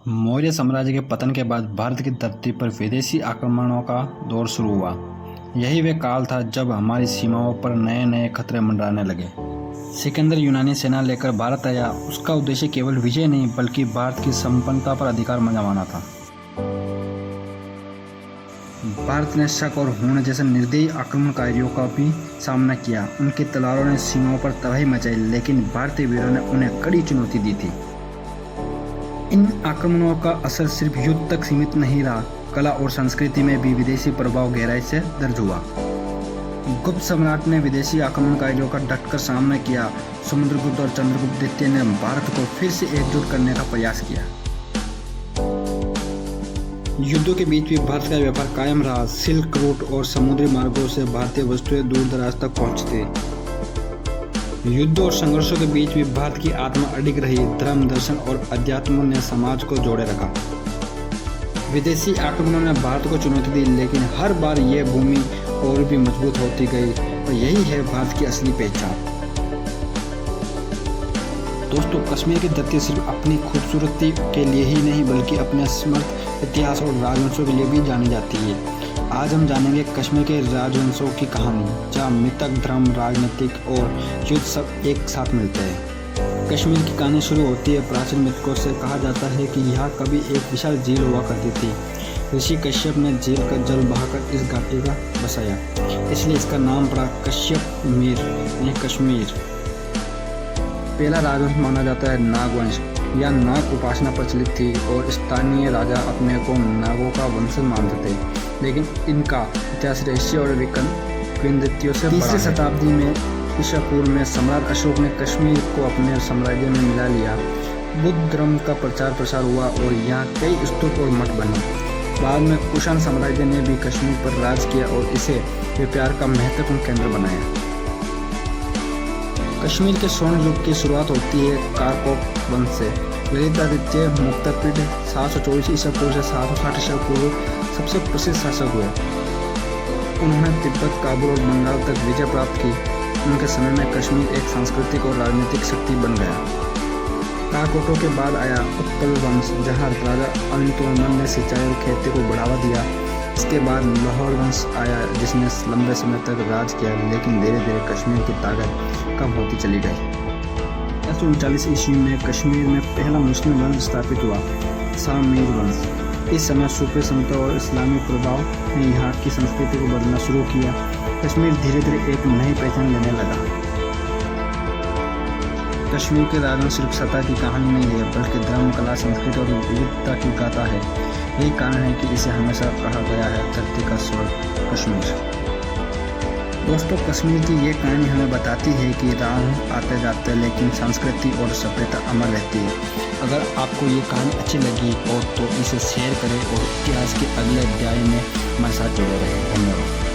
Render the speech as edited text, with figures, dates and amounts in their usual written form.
मौर्य साम्राज्य के पतन के बाद भारत की धरती पर विदेशी आक्रमणों का दौर शुरू हुआ। यही वह काल था जब हमारी सीमाओं पर नए नए खतरे मंडराने लगे। सिकंदर यूनानी सेना लेकर भारत आया। उसका उद्देश्य केवल विजय नहीं बल्कि भारत की संपन्नता पर अधिकार जमाना था। भारत ने शक और हूण जैसे निर्दयी आक्रमणकारियों का भी सामना किया। उनकी तलवारों ने सीमाओं पर तबाही मचाई, लेकिन भारतीय वीरों ने उन्हें कड़ी चुनौती दी थी। इन आक्रमणों का असर सिर्फ युद्ध तक सीमित नहीं रहा, कला और संस्कृति में भी विदेशी प्रभाव गहराई से दर्ज हुआ। गुप्त सम्राट ने विदेशी आक्रमणकारियों का डटकर सामना किया। समुद्रगुप्त और चंद्रगुप्त द्वितीय ने भारत को फिर से एकजुट करने का प्रयास किया। युद्धों के बीच भी भारत का व्यापार कायम रहा। सिल्क रूट और समुद्री मार्गों से भारतीय वस्तुएं दूर दराज तक पहुंचती। युद्धों और संघर्षों के बीच भी भारत की आत्मा अडिग रही। धर्म, दर्शन और अध्यात्म ने समाज को जोड़े रखा। विदेशी आक्रमणों ने भारत को चुनौती दी, लेकिन हर बार यह भूमि और भी मजबूत होती गई और यही है भारत की असली पहचान। दोस्तों, कश्मीर की धरती सिर्फ अपनी खूबसूरती के लिए ही नहीं बल्कि अपने समृद्ध इतिहास और राजवंशों के लिए भी जानी जाती है। आज हम जानेंगे कश्मीर के राजवंशों की कहानी, जहाँ मिथक, धर्म, राजनीतिक और युद्ध सब एक साथ मिलते हैं। कश्मीर की कहानी शुरू होती है प्राचीन मिथकों से। कहा जाता है कि यहाँ कभी एक विशाल झील हुआ करती थी। ऋषि कश्यप ने झील का जल बहाकर इस घाटी का बसाया, इसलिए इसका नाम पड़ा कश्यप मीर यानी कश्मीर। पहला राजवंश माना जाता है नागवंश। यह नाग उपासना प्रचलित थी और स्थानीय राजा अपने को नागों का वंशज मानते थे, लेकिन इनका इतिहास रहस्य और किंवदंतियों से बड़ा है। 3री शताब्दी में ईसा पूर्व में सम्राट अशोक ने कश्मीर को अपने साम्राज्य में मिला लिया। बुद्ध धर्म का प्रचार प्रसार हुआ और यहाँ कई स्तूप और मठ बने। बाद में कुषाण साम्राज्य ने भी कश्मीर पर राज किया और इसे व्यापार का महत्वपूर्ण केंद्र बनाया। कश्मीर के स्वर्ण युग की शुरुआत होती है कारकोक वंश से। ललितादित्य मुक्तापिंड 724 ईसा पूर्व से 760 ईसा पूर्व सबसे प्रसिद्ध शासक हुए। उन्होंने तिब्बत, काबुल और बंगाल तक विजय प्राप्त की। उनके समय में कश्मीर एक सांस्कृतिक और राजनीतिक शक्ति बन गया। कारकोटों के बाद आया उत्पल वंश, जहाँ राजा अनंतवर्मन ने सिंचाई और खेती को बढ़ावा दिया। इसके बाद लाहौर वंश आया, जिसने लंबे समय तक राज किया, लेकिन धीरे धीरे कश्मीर की ताकत कम होती चली गई। 1939 ईस्वी में कश्मीर में पहला मुस्लिम वंश स्थापित हुआ, शाह मीर वंश। इस समय सूफी संतों और इस्लामी प्रभाव ने यहाँ की संस्कृति को बदलना शुरू किया। कश्मीर धीरे धीरे एक नई पहचान लेने लगा। कश्मीर के राजवंश सिर्फ सत्ता की कहानी नहीं है, बल्कि धर्म, कला, संस्कृति और विविधता की गाथा है। यही कारण है कि इसे हमेशा कहा गया है धरती का स्वर्ग कश्मीर। दोस्तों, कश्मीर की ये कहानी हमें बताती है कि राह आते जाते लेकिन संस्कृति और सभ्यता अमर रहती है। अगर आपको ये कहानी अच्छी लगी हो तो इसे शेयर करें और इतिहास के अगले अध्याय में हमारे साथ जुड़े रहें। धन्यवाद।